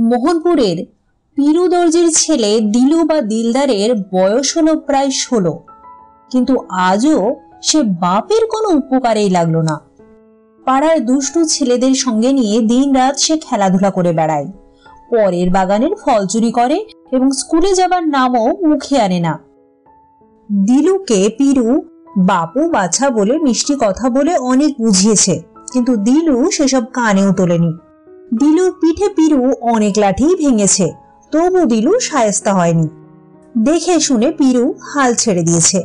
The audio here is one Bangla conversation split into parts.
মোহনপুরের পিরু দর্জির ছেলে দিলু বা দিলদারের বয়স হলো প্রায় 16, কিন্তু আজও সে বাপের কোনো উপকারেই লাগলো না। পাড়ার দুষ্টু ছেলেদের সঙ্গে নিয়ে দিন রাত সে খেলাধুলা করে বেড়ায়, পরের বাগানের ফল চুরি করে এবং স্কুলে যাবার নামও মুখে আনে না। দিলুকে পিরু বাপু বাছা বলে মিষ্টি কথা বলে অনেক বুঝিয়েছে, কিন্তু দিলু সেসব কানেও তোলেনি। দিলুর পিঠে পিরু অনেক লাঠি ভেঙেছে, তবু দিলু শায়েস্তা হয়নি। দেখে শুনে পিরু হাল ছেড়ে দিয়েছে।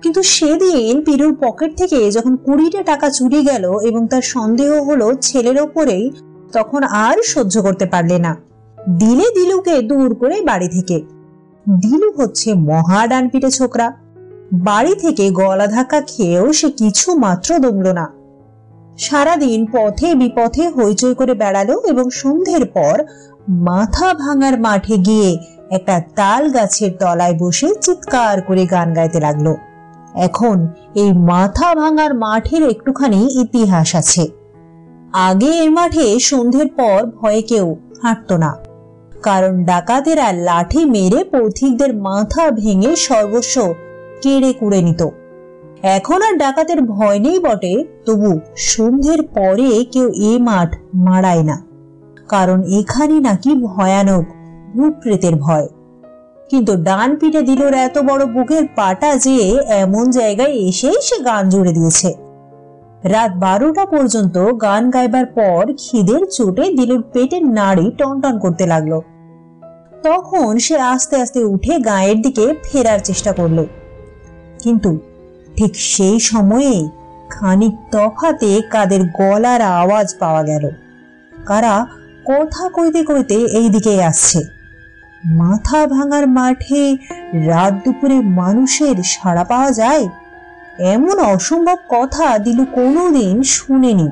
কিন্তু সেদিন পিরুর পকেট থেকে যখন 20টা টাকা চুরি গেল এবং তার সন্দেহ হলো ছেলের ওপরেই, তখন আর সহ্য করতে পারলে না, দিলে দিলুকে দূর করে বাড়ি থেকে। দিলু হচ্ছে মহা ডানপিটে ছোকরা। বাড়ি থেকে গলা ধাক্কা খেয়েও সে কিছু মাত্র দমল না। সারাদিন পথে বিপথে হইচই করে বেড়ালো এবং সন্ধ্যের পর মাথা ভাঙার মাঠে গিয়ে একটা তাল গাছের তলায় বসে চিৎকার করে গান গাইতে লাগলো। এখন এই মাথা ভাঙার মাঠের একটুখানি ইতিহাস আছে। আগে এর মাঠে সন্ধ্যের পর ভয়ে কেউ হাঁটতো না, কারণ ডাকাতেরা লাঠি মেরে পথিকদের মাথা ভেঙে সর্বস্ব কেড়ে কুড়ে নিত। এখন আর ডাকাতের ভয় নেই বটে, তবু সন্ধ্যের পরে কেউ এ মাঠ মারায় না, কারণ এখানে নাকি ভয়ানক ভূত প্রেতের ভয়। কিন্তু ডান পিঠে দিলুর এত বড় বুকের পাটা যে এমন জায়গায় এসে সে গান জুড়ে দিয়েছে। রাত 12টা পর্যন্ত গান গাইবার পর খিদের চোটে দিলুর পেটের নাড়ি টনটন করতে লাগলো। তখন সে আস্তে আস্তে উঠে গায়ের দিকে ফেরার চেষ্টা করলো, কিন্তু ঠিক সেই সময়ে খানিক তফাতে কাদের গলার আওয়াজ পাওয়া গেল। কারা কথা কইতে কইতে এই দিকে আসছে। মাথা ভাঙার মাঠে রাত দুপুরে মানুষের সাড়া পাওয়া যায়, এমন অসম্ভব কথা দিলু কোনোদিন শুনেনি।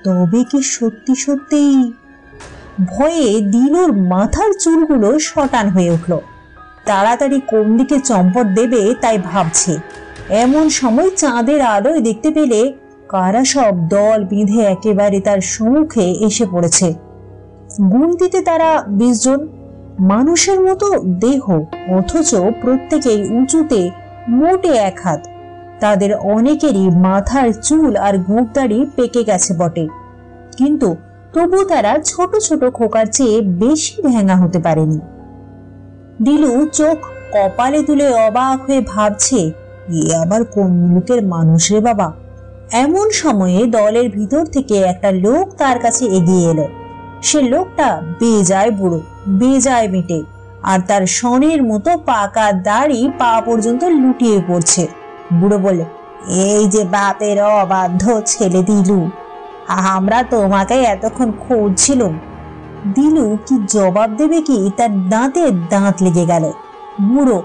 তবে কি সত্যি সত্যিই? ভয়ে দিলুর মাথার চুলগুলো শটান হয়ে উঠল। তাড়াতাড়ি কোন দিকে চম্পট দেবে তাই ভাবছে। এমন সময় চাঁদের আলোয় দেখতে পেলে কারা সব দল বেঁধে একেবারে তার সম্মুখে এসে পড়েছে। গুনতিতে তারা 20 জন। মানুষের মতো দেহ, অথচ প্রত্যেকেই উঁচুতে মোটে 1 হাত। তাদের অনেকেরই মাথার চুল আর গোঁফদাড়ি পেকে গেছে বটে, কিন্তু তবু তারা ছোট ছোট খোকার চেয়ে বেশি ভেঙা হতে পারেনি। দিলু চোখ কপালে তুলে অবাক হয়ে ভাবছে, এ আবার কোন মুলুকের মানুষ রে বাবা। এমন সময়ে দলের ভিতর থেকে একটা লোক তার কাছে এগিয়ে এলো। সে লোকটা বেজায় বুড়ো, বেজায় মেটে, আর তার সনের মতো পাকা দাড়ি পা পর্যন্ত লুটিয়ে পড়ছে। বুড়ো বলে, এই যে বাপের অবাধ্য ছেলে দিলু, আমরা তোমাকে এতক্ষণ খুঁজছিলাম। দিলু কি জবাব দেবে কি তার দাঁতে দাঁত লেগে গেল। বুড়ো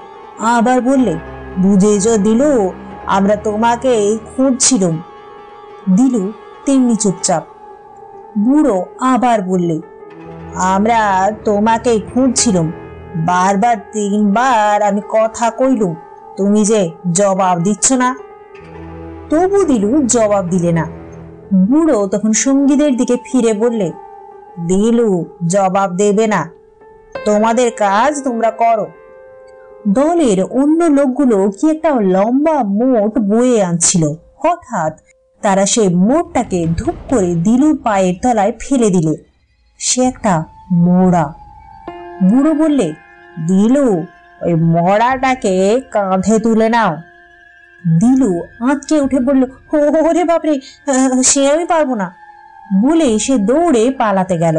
আবার বললে, বুঝেছ দিলু, আমরা তোমাকে খুঁজছিলাম। দিলু তেমনি চুপচাপ। বুড়ো আবার বললে, আমরা তোমাকে খুঁজছিলাম, বারবার 3 বার আমি কথা কইলুম, তুমি যে জবাব দিচ্ছ না। তবু দিলু জবাব দিলে না। বুড়ো তখন সঙ্গীদের দিকে ফিরে বললে, দিলু জবাব দেবে না, তোমাদের কাজ তোমরা করো। দলের অন্য লোকগুলো কি একটা লম্বা মোট বয়ে আনছিল। হঠাৎ তারা সেই মোটটাকে ধূপ করে দিলুর পায়ের তলায় ফেলে দিলে। সে একটা মোড়া। বুড়ো বললে, দিলু ওই মড়াটাকে কাঁধে তুলে নাও। দিলু আঁতকে উঠে বলল, ওরে বাপরে, সে আমি পারবো না বলে সে দৌড়ে পালাতে গেল।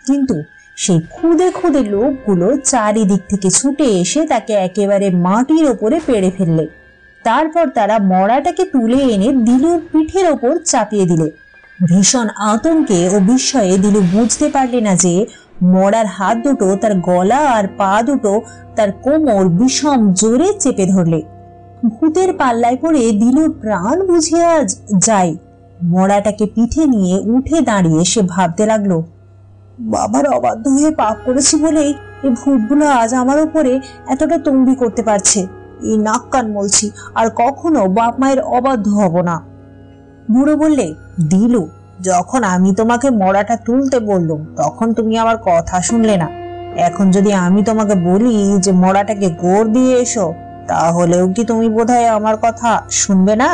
কিন্তু সেই খুদে খুদে লোকগুলো চারিদিক থেকে ছুটে এসে তাকে একেবারে মাটির ওপরে পেড়ে ফেললে। তারপর তারা মড়াটাকে তুলে এনে দিলুর পিঠের ওপর চাপিয়ে দিলে। ভীষণ আতঙ্কে ও বিস্ময়ে দিলু বুঝতে পারলে না যে মড়ার হাত দুটো তার গলা আর পা দুটো তার কোমর বিষম জোরে চেপে ধরলে। ভূতের পাল্লায় পড়ে দিলুর প্রাণ বুঝে আজ যায়। মড়াটাকে পিঠে নিয়ে উঠে দাঁড়িয়ে সে ভাবতে লাগলো, বাবার অবাধ্য হয়ে পাপ করেছি বলেই এই ভূতগুলো আজ আমার উপরে এতটা তম্বি করতে পারছে। এই নাক কান মলছি, আর কখনো বাপ মায়ের অবাধ্য হব না। বুড়ো বললে, দিলু যখন আমি তোমাকে মড়াটা তুলতে বললাম তখন তুমি আমার কথা শুনলে না। এখন যদি আমি তোমাকে বলি যে মড়াটাকে গোড় দিয়ে এসো, তাহলেও কি তুমি বোধহয় আমার কথা শুনবে না?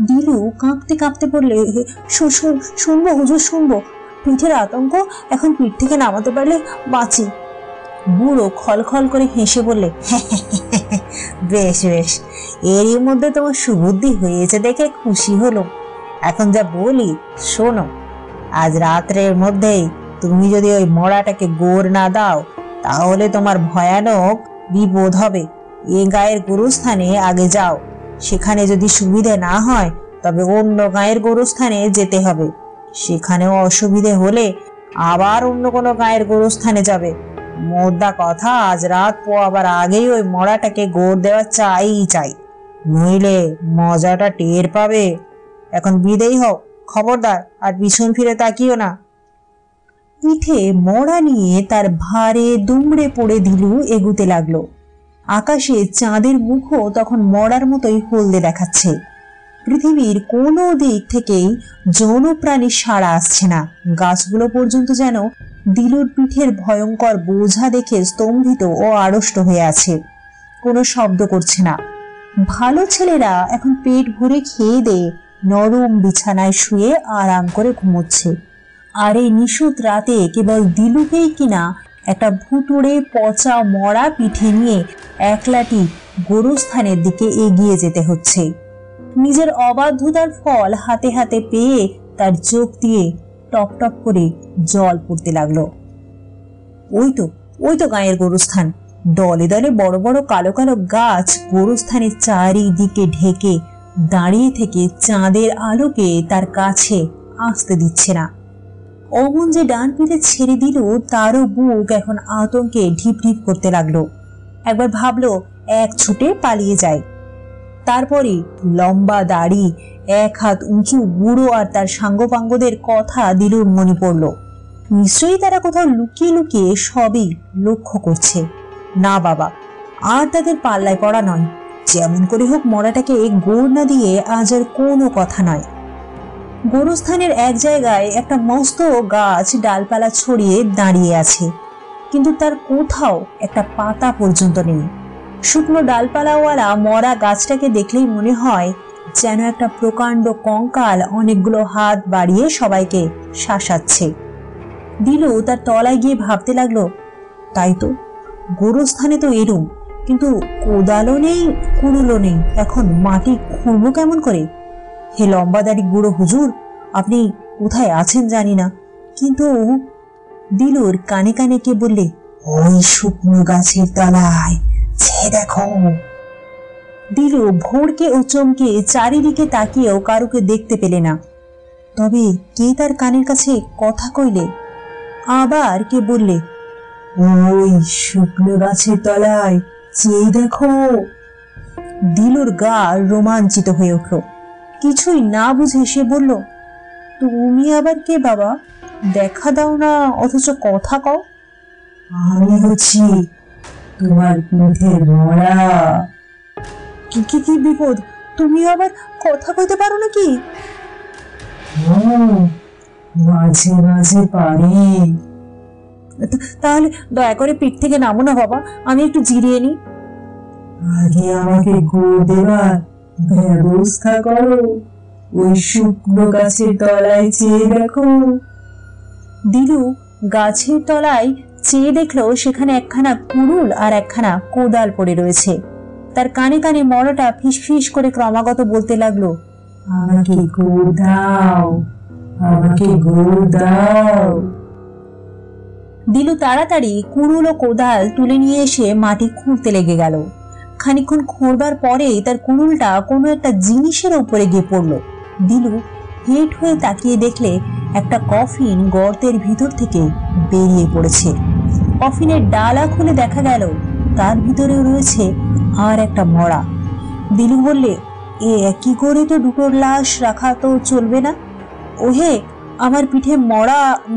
দিলু কাঁপতে কাঁপতে বললে, শুনবো হুজুর, শুনবো। পিঠের আতঙ্ক, এখন পিঠ থেকে নামাতে পারলে বাঁচি। বুড়ো খলখল করে হেসে বললে, বেশ বেশ, এরই মধ্যে তোমার সুবুদ্ধি হয়েছে দেখে খুশি হলো। এখন যা বলি শোনো, আজ রাত্রের মধ্যেই তুমি যদি ওই মড়াটাকে গোড় না দাও, তাহলে তোমার ভয়ানক বিপদ হবে। এ গায়ের গোরস্থানে আগে যাও, সেখানে যদি সুবিধে না হয় তবে অন্য গায়ের গোরস্থানে যেতে হবে। সেখানেও অসুবিধে হলে আবার অন্য কোনো গায়ের গোরস্থানে যাবে। মোদ্দা কথা, আজ রাত পোয়াবার আগেই ওই মড়াটাকে গোড় দেওয়া চাই, নইলে মজাটা টের পাবে। এখন বিদেয় হও, খবরদার আর পিছন ফিরে তাকিও না। পিঠে মড়া নিয়ে তার ভারে দুমড়ে পড়ে দিলু এগুতে লাগলো। আকাশে চাঁদের মুখও তখন মড়ার মতোই হলদে দেখাচ্ছে। পৃথিবীর কোনো দিক থেকেই যৌন প্রাণীর সাড়া আসছে না। গাছগুলো পর্যন্ত যেন দিলুর পিঠের ভয়ঙ্কর বোঝা দেখে স্তম্ভিত ও আড়ষ্ট হয়ে আছে, কোনো শব্দ করছে না। ভালো ছেলেরা এখন পেট ভরে খেয়ে দিয়ে নরম বিছানায় শুয়ে আরাম করে ঘুমোচ্ছে। আর এই নিশুত রাতে কেবল দিলুকেই কিনা একটা ভুতুড়ে পচা মরা পিঠে নিয়ে একলাটি গোরস্থানের দিকে এগিয়ে যেতে হচ্ছে। নিজের অবাধ্যতার ফল হাতে হাতে পেয়ে তার চোখ দিয়ে টপ টপ করে জল পড়তে লাগলো। ওই তো গায়ের গোরস্থান। দলে দলে বড় বড় কালো কালো গাছ গোরস্থানের চারিদিকে ঢেকে দাঁড়িয়ে থেকে চাঁদের আলোকে তার কাছে আসতে দিচ্ছে না। অমন যে ডান পিঠে ছেড়ে দিল, তারও বুক এখন আতঙ্কে ঢিপ ঢিপ করতে লাগলো। একবার ভাবলো এক ছুটে পালিয়ে যায়। তারপরে লম্বা দাড়ি, এক হাত উঁচু বুড়ো আর তার সাঙ্গপাঙ্গদের কথা দিলুর মনে পড়ল। নিশ্চয়ই তারা কোথাও লুকিয়ে লুকিয়ে সবই লক্ষ্য করছে। না বাবা, আর তাদের পাল্লায় পড়া নয়। যেমন করে হোক মড়াটাকে গোড় না দিয়ে আজ আর কোনো কথা নয়। গোরস্থানের এক জায়গায় একটা মস্ত গাছ ডালপালা ছড়িয়ে দাঁড়িয়ে আছে, কিন্তু তার কোথাও একটা পাতা পর্যন্ত নেই। শুকনো ডালপালাওয়ালা মরা গাছটাকে দেখলেই মনে হয় যেন একটা প্রকাণ্ড কঙ্কাল অনেকগুলো হাত বাড়িয়ে সবাইকে শাসাচ্ছে। দিলু তার তলায় গিয়ে ভাবতে লাগলো, তাই তো, গোরস্থানে তো এরুম, কিন্তু কোদালও নেই, কুড়ুলও নেই, এখন মাটি খুঁড়বো কেমন করে? হে লম্বাদারি বুড়ো হুজুর, আপনি কোথায় আছেন জানি না, কিন্তু দিলুর কানে কানে কে বললে, ওই শুকনো গাছের তলায় দেখো। দিলু ভোরকে ও চমকে চারিদিকে তাকিয়েও কারুকে দেখতে পেলে না। তবে কে তার কানের কাছে কথা কইলে? আবার কে বললে, ওই শুকনো গাছের তলায় চেয়ে দেখো। দিলুর গা রোমাঞ্চিত হয়ে উঠল। কিছুই না বুঝে সে বলল, তুমি আবার কে বাবা? দেখা দাও না, অথচ কথা কও। আমি হচ্ছি তোমার পিঠের মড়া। কি বিপদ, তুমি আবার কথা কইতে পারো নাকি? মাঝে মাঝে পারি। তাহলে দয়া করে পিঠ থেকে নামো না বাবা, আমি একটু জিরিয়ে নি। আগে আমাকে গোড় দেবার ব্যবস্থা করো। ওই শুকনো গাছের তলায় চেয়ে দেখো। দিলু গাছের তলায় চেয়ে দেখলো সেখানে একখানা কুড়ুল আর একখানা কোদাল পড়ে রয়েছে। তার কানে কানে মড়াটা ফিস ফিস করে ক্রমাগত বলতে লাগলো, আমাকে গোড় দাও, আমাকে গোড় দাও। দিলু তাড়াতাড়ি কুড়ুল ও কোদাল তুলে নিয়ে এসে মাটি খুঁড়তে লেগে গেল। খানিকক্ষণ খোঁড়বার পরেই তার কুড়ুলটা কোনো একটা জিনিসের উপরে গিয়ে পড়লো। দিলু হেঁট হয়ে তাকিয়ে দেখলে একটা কফিন গর্তের ভিতর থেকে বেরিয়ে পড়েছে। কফিনের ডালা খুলে দেখা গেল তার ভিতরেও রয়েছে আর একটা মড়া। দিলু বললে, এ একই করে তো দুটোর লাশ রাখা তো চলবে না। ওহে আমার পিঠে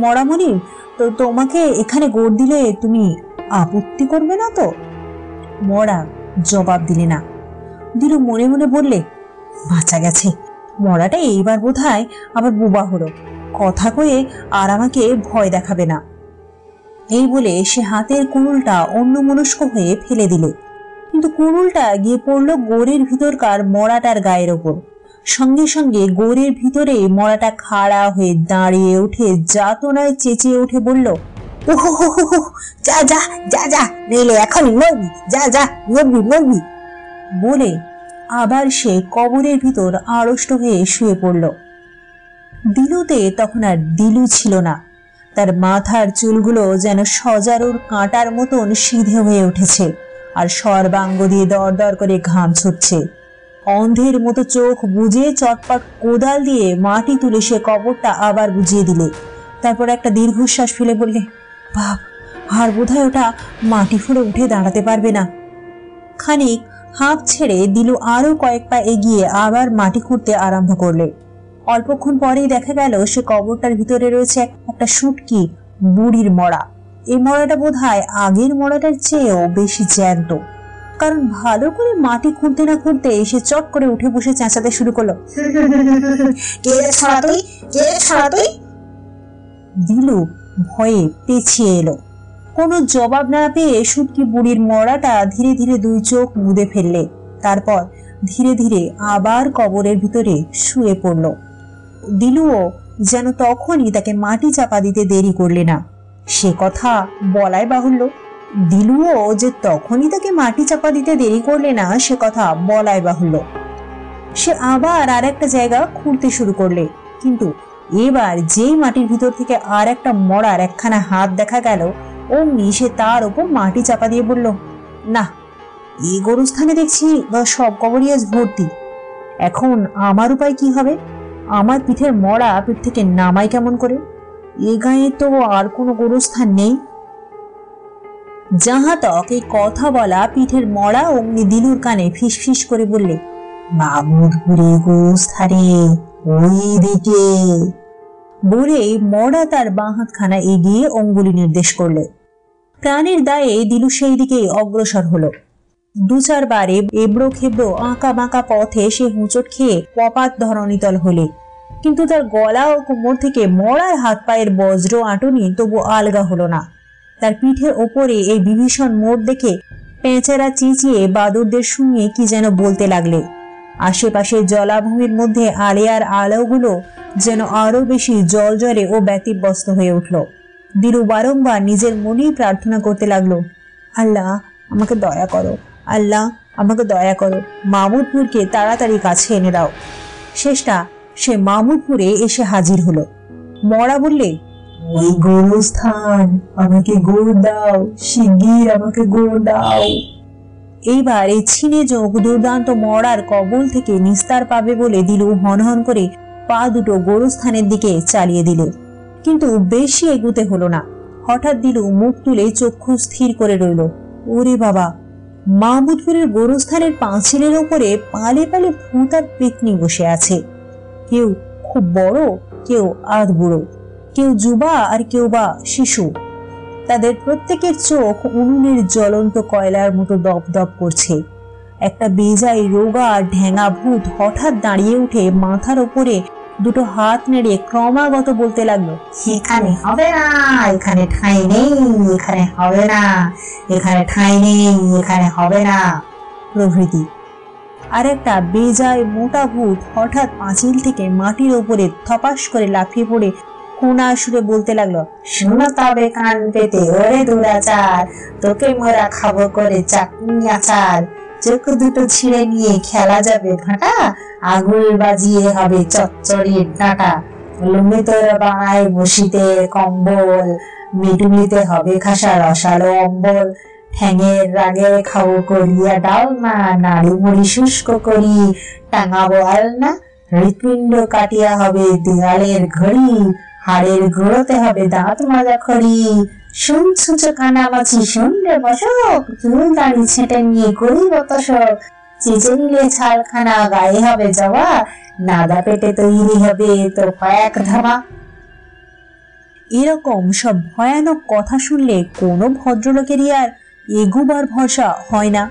মরামণি, তো তোমাকে এখানে গোড় দিলে তুমি আপত্তি করবে না তো? মরা জবাব দিলে না। দিলু মনে মনে বললে, বাঁচা গেছে, মরাটা এইবার বোধহয় আবার বোবা হলো, কথা কয়ে আর আমাকে ভয় দেখাবে না। এই বলে সে হাতের কুড়ুলটা অন্যমনস্ক হয়ে ফেলে দিল, কিন্তু কুড়ুলটা গিয়ে পড়লো গোড়ের ভিতরকার মরাটার গায়ের ওপর। সঙ্গে সঙ্গে গোড়ের ভিতরে মরাটা খাড়া হয়ে দাঁড়িয়ে উঠে যাতনায় চেঁচিয়ে উঠে বলল, ওহো, যা যা যা যা, নইলে এখনই মরবি, যা যা, মরবি মরবি বলে আবার সে কবরের ভিতর আড়ষ্ট হয়ে শুয়ে পড়ল। দিলুতে তখন আর দিলু ছিল না, তার মাথার চুলগুলো যেন সজারুর কাঁটার মতন সিধে হয়ে উঠেছে, আর সর্বাঙ্গ দিয়ে দর দর করে ঘাম ছুটছে। অন্ধের মতো চোখ বুজে চটপট কোদাল দিয়ে মাটি তুলে সে কবরটা আবার বুঝিয়ে দিলে। তারপর একটা দীর্ঘশ্বাস ফেলে বললে, বাপ, আর বোধহয় ওটা মাটি ফুঁড়ে উঠে দাঁড়াতে পারবে না। খানিক হাঁপ ছেড়ে দিলু আরো কয়েক পা এগিয়ে আবার মাটি খুঁড়তে আরম্ভ করলে। অল্পক্ষণ পরেই দেখা গেল সে কবরটার ভিতরে রয়েছে একটা শুটকি বুড়ির মরা। এই মরাটা বোধহয় আগের মরাটার চেয়েও বেশি জ্যান্ত, কারণ ভালো করে মাটি খুঁড়তে না খুঁড়তে সে চট করে উঠে বসে চেঁচাতে শুরু করলো, দিলু ভয়ে পেছিয়ে এলো। কোনো জবাব না পেয়ে শুটকি বুড়ির মরাটা ধীরে ধীরে দুই চোখ মুদে ফেললে, তারপর ধীরে ধীরে আবার কবরের ভিতরে শুয়ে পড়ল। দিলুও যেন তখনই তাকে মাটি চাপা দিতে দেরি করলে না। সে কথা বলাই বাহুল্য, দিলুও যে তখনই তাকে মাটি চাপা দিতে দেরি করলে না সে কথা বলাই বাহুল্য। সে আবার আর একটা জায়গা খুঁড়তে শুরু করলে, কিন্তু এবার যেই মাটির ভিতর থেকে আর একটা মরার একখানা হাত দেখা গেল, অমনি সে তার ওপর মাটি চাপা দিয়ে বলল, না, এই গরুস্থানে দেখছি সব কবরই আজ ভর্তি। এখন আমার উপায় কি হবে? আমার পিঠের মরা পিঠ থেকে নামাই কেমন করে? এ গায়ে তো আর কোনো গরুস্থান নেই। জাহাতক এই কথা বলা পিঠের মরা অমনি দিলুর কানে ফিস ফিস করে বললে, মামুদপুরে গরুস্থানে ওই দিকে বলে মরা তার বাঁ হাতখানা এগিয়ে অঙ্গুলি নির্দেশ করলে। প্রাণের দায়ে দিলু সেই দিকেই অগ্রসর হলো। দু চারবারে এবড়ো খেবড়ো আঁকা বাঁকা পথে সে হুঁচট খেয়ে কপাত ধরণীতল হলে, কিন্তু তার গলা ও কোমর থেকে মরার হাত পায়ের বজ্র আঁটুনি তবু আলগা হলো না। তার পিঠের ওপরে এই বিভীষণ মোড় দেখে পেঁচারা চেঁচিয়ে বাদুরদের শুনিয়ে কি যেন বলতে লাগলে। আশেপাশের জলাভূমির মধ্যে আলেয়ার আলোগুলো যেন আরো বেশি জলজলে ও ব্যতিব্যস্ত হয়ে উঠল। দিলু বারংবার নিজের মনেই প্রার্থনা করতে লাগলো, আল্লাহ আমাকে দয়া করো, আল্লাহ আমাকে দয়া করো, মামুদপুরকে তাড়াতাড়ি কাছে এনে দাও। শেষটা সে মামুদপুরে এসে হাজির হলো। মরা বললে, ওই গোরস্থান, আমাকে গোড় দাও, শিগগির আমাকে গোড় দাও। এইবার এই ছিনে যোগ দুর্দান্ত মরার কবল থেকে নিস্তার পাবে বলে দিলু হনহন করে পা দুটো গোরস্থানের দিকে চালিয়ে দিল, কিন্তু বেশি এগুতে হলো না। হঠাৎ দিলু মুখ তুলে চক্ষু স্থির করে রইল। ওরে বাবা, মাহমুদপুরের গোরস্থানের পাঁচিলের ওপরে পালে পালে ভূত আর পেতনি বসে আছে। কেউ খুব বড়, কেউ আধ বুড়ো, কেউ যুবা আর কেউ বা শিশু। তাদের প্রত্যেকের চোখ উনুনের জ্বলন্ত কয়লার মতো দপ দপ করছে। একটা বেজায় রোগা ঢ্যাঙা ভূত হঠাৎ দাঁড়িয়ে উঠে মাথার ওপরে দুটো হাত নেড়ে ক্রমাগত বলতে লাগলো, এখানে হবে না, এখানে ঠাঁই নেই, এখানে হবে না, এখানে ঠাঁই নেই, এখানে হবে না প্রভৃতি। আর একটা বেজায় মোটা ভূত হঠাৎ পাঁচিল থেকে মাটির ওপরে থপাস করে লাফিয়ে পড়ে কোনা সুরে বলতে লাগলো, শোনো তবে কান পেতে ওরে দুরাচার, তোকে মোরা খাবো করে চাটনি আচার, চোখ দুটো ছিঁড়ে নিয়ে খেলা যাবে ঘাটা, আগুল বাজিয়ে হবে চচ্চড়ির ডাঁটা, লুঙ্গি তোর বানায় বসিতে কম্বল, মিটুলিতে হবে খাসা রসালো অম্বল, ঠ্যাঙের রাগে খাবো করিয়া ডালনা, নাড়ি মুড়ি শুষ্ক করি টাঙাবো আলনা, হৃৎপিণ্ড কাটিয়া হবে দেয়ালের ঘড়ি, হাড়ের ঘোড়তে হবে দাঁত মাজা খড়ি, শুনছুচ কানামাছি শুনলে বসক, চুল দাড়ি ছেঁটে নিয়ে করিব তসক, চেঁচে নিলে ছালখানা গায়ে হবে যাওয়া, নাদা পেটে তৈরি হবে তোর কয়েক ধামা। এরকম সব ভয়ানক কথা শুনলে কোনো ভদ্রলোকেরই আর এগুবার ভরসা হয় না।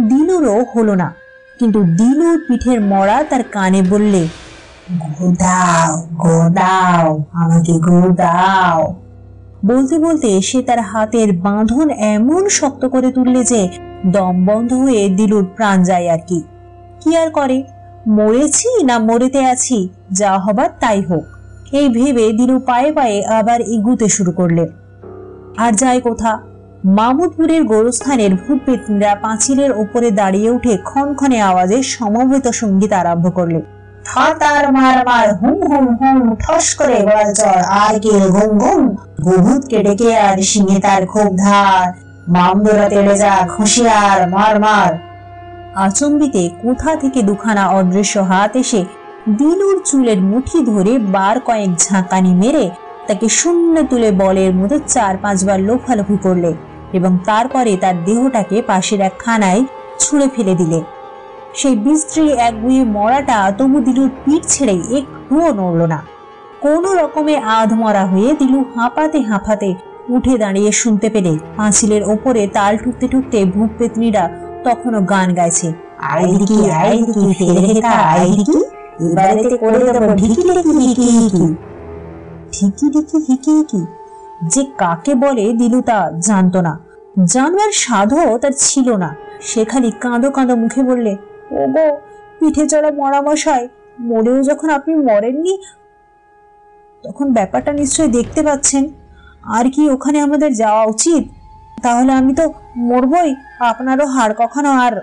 দিলুরও হলো না, কিন্তু দিলুর পিঠের মরা তার কানে বললে, গুড় দাও, গুড় দাও, আমাকে গুড় দাও। বলতে বলতে সে তার হাতের বাঁধন এমন শক্ত করে তুললে যে দম বন্ধ হয়ে দিলুর প্রাণ যায় আর কি। কি আর করে, মরেছি না মরেতে আছি, যা হবার তাই হোক, এই ভেবে দিলু পায়ে পায়ে আবার এগুতে শুরু করলে। আর যায় কোথা, মামুদপুরের গোরস্থানের ভূত পেতনিরা পাঁচিলের ওপরে দাঁড়িয়ে উঠে ক্ষণক্ষণে আওয়াজে সমবেত সঙ্গীত আরম্ভ করলে। থাতার মার মার হুম হুম হুম, ঠস করে গড়াল চড় আর কে ঘুম ঘুম, ভূতকে ডেকে আর শিঙে তার খুব ধার, মামদোরা তেড়ে যা হুঁশিয়ার মার মার। আচম্বিতে কোথা থেকে দুখানা অদৃশ্য হাত এসে দিলুর চুলের মুঠি ধরে বার কয়েক ঝাঁকানি মেরে তাকে শূন্য তুলে বলের মতো 4-5 বার লোফালোফি করলে এবং তারপরে তার দেহটাকে পাশের এক খানায় ছুঁড়ে ফেলে দিলে। সেই বিস্ত্রী একগুঁয়ে মরাটা তবু দিলুর পিঠ ছেড়ে একটুও নড়ল না। কোন রকমে আধমরা হয়ে দিলু হাঁপাতে হাঁপাতে উঠে দাঁড়িয়ে শুনতে পেলে পাঁচিলের ওপরে তাল ঠুকতে ঠুকতে ভূত পেতনিরা তখনও গান গাইছে। আইডিকি আইডিকি ফেরে হেতা আইডিকি, এবারেতে করে দেব ঢিকি ঢিকি হিকি হিকি। ঢিকি ঢিকি হিকি হিকি যে কাকে বলে দিলু তা জানতো না, জানবার সাধও তার ছিল না। সে খালি কাঁদো কাঁদো মুখে বললে, ওগো পিঠে চড়া মরামশাই, মরেও যখন আপনি মরেননি তখন ব্যাপারটা নিশ্চয়ই দেখতে পাচ্ছেন। আর কি ওখানে আমাদের যাওয়া উচিত? তাহলে আমি তো মরবই, আপনারও হাড় কখনো আর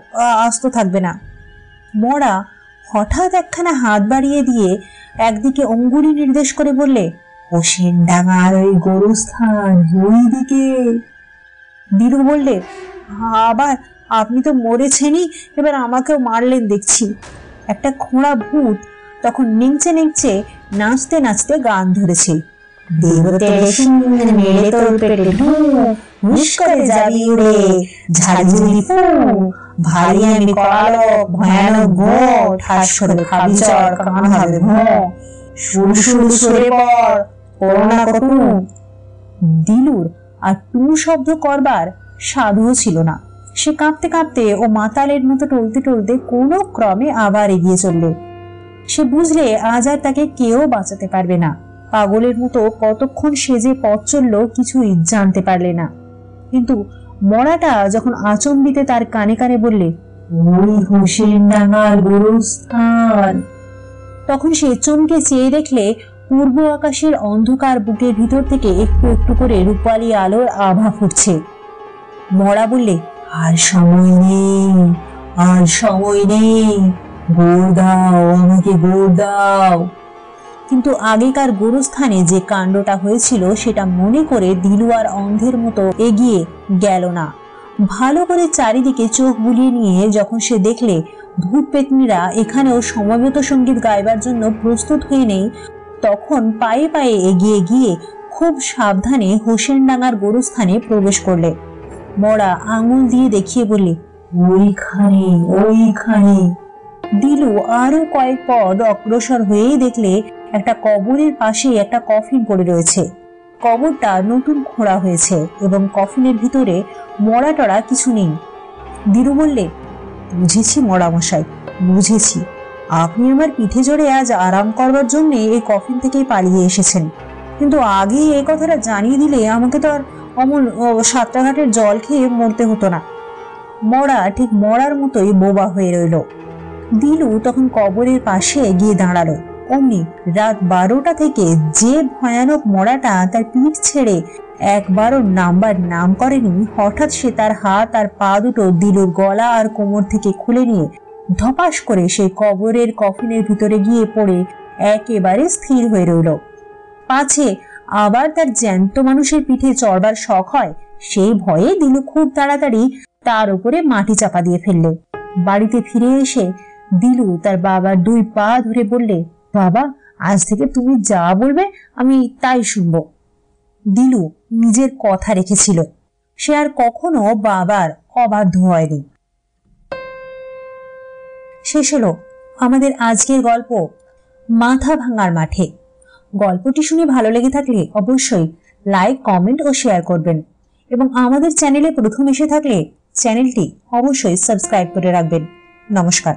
আস্ত থাকবে না। মরা হঠাৎ একখানা হাত বাড়িয়ে দিয়ে একদিকে অঙ্গুলি নির্দেশ করে বললে, হোসেন ডাঙার ওই গোরস্থান ওই দিকে। দিলু বললে, আবার আপনি তো মরেছেনই, এবার আমাকেও মারলেন দেখছি। একটা খোঁড়া ভূত তখন নেংচে নেংচে নাচতে নাচতে গান ধরেছে। দেবতে মেরে তোর পেটে ঢু, হুশ করে যাবি উড়ে ঝাড়ঝুড়ি ফু, ভারী আমি করালো ভয়ানক ঘো, ঠাস করে খাবি চড় কান হবে ঘো, সুর সুর সরে পড় করোনা কটু। দিলুর আর টু শব্দ করবার সাধও ছিল না। সে কাঁপতে কাঁপতে ও মাতালের মতো টলতে টলতে কোনো ক্রমে আবার এগিয়ে চললে। সে বুঝলে আজ আর তাকে কেউ বাঁচাতে পারবে না। পাগলের মতো কতক্ষণ সে যে পথ চলল কিছুই জানতে পারলে না। কিন্তু মরাটা যখন আচম্বিতে তার কানে কানে বললে, ওই হোসেন ডাঙার গোরস্থান, তখন সে চমকে চেয়ে দেখলে পূর্ব আকাশের অন্ধকার বুকের ভিতর থেকে একটু একটু করে রূপালী আলোর আভা ফুটছে। মরা বললে, আর সময় নেই, আর সময় নেই, গোড় দাও, আমাকে গোড় দাও। কিন্তু আগেকার গোরস্থানে যে কাণ্ডটা হয়েছিল সেটা মনে করে দিলু আর অন্ধের মতো এগিয়ে গেল না। ভালো করে চারিদিকে চোখ বুলিয়ে নিয়ে যখন সে দেখলে ভূত পেতনিরা এখানেও সমবেত সঙ্গীত গাইবার জন্য প্রস্তুত হয়ে নেই, তখন পায়ে পায়ে এগিয়ে গিয়ে খুব সাবধানে হোসেনডাঙ্গার গোরস্থানে প্রবেশ করলে। মরা আঙুল দিয়ে দেখিয়ে বললে, ওইখানে ওইখানে। দিলু আরো কয়েক পদ অগ্রসর হয়েই দেখলে একটা কবরের পাশে একটা কফিন পড়ে রয়েছে। কবরটা নতুন খোঁড়া হয়েছে এবং কফিনের ভিতরে মরা টরা কিছু নেই। দিলু বললে, বুঝেছি মরামশাই, বুঝেছি। আপনি আমার পিঠে চড়ে আজ আরাম করবার জন্য এই কফিন থেকেই পালিয়ে এসেছেন, কিন্তু আগে এই কথাটা জানিয়ে দিলে আমাকে তো আর অমন সাতটাঘাটের জল খেয়ে মরতে হতো না। মরা ঠিক মরার মতোই বোবা হয়ে রইল। দিলু তখন কবরের পাশে গিয়ে দাঁড়ালো। অমনি রাত 12টা থেকে যে ভয়ানক মরাটা তার পিঠ ছেড়ে একবারও নামবার নাম করেনি, হঠাৎ সে তার হাত আর পা দুটো দিলুর গলা আর কোমর থেকে খুলে নিয়ে ধপাস করে সেই কবরের কফিনের ভিতরে গিয়ে পড়ে একেবারে স্থির হয়ে রইল। পাছে আবার তার জ্যান্ত মানুষের পিঠে চড়বার শখ হয়, সেই ভয়ে দিলু খুব তাড়াতাড়ি তার উপরে মাটি চাপা দিয়ে ফেললে। বাড়িতে ফিরে এসে দিলু তার বাবার 2 পা ধরে বললে, বাবা, আজ থেকে তুমি যা বলবে আমি তাই শুনব। দিলু নিজের কথা রেখেছিল, সে আর কখনো বাবার অবাধ্য হয়নি। শেষ হলো আমাদের আজকের গল্প মাথা ভাঙার মাঠে। গল্পটি শুনে ভালো লেগে থাকলে অবশ্যই লাইক, কমেন্ট ও শেয়ার করবেন এবং আমাদের চ্যানেলে প্রথম এসে থাকলে চ্যানেলটি অবশ্যই সাবস্ক্রাইব করে রাখবেন। নমস্কার।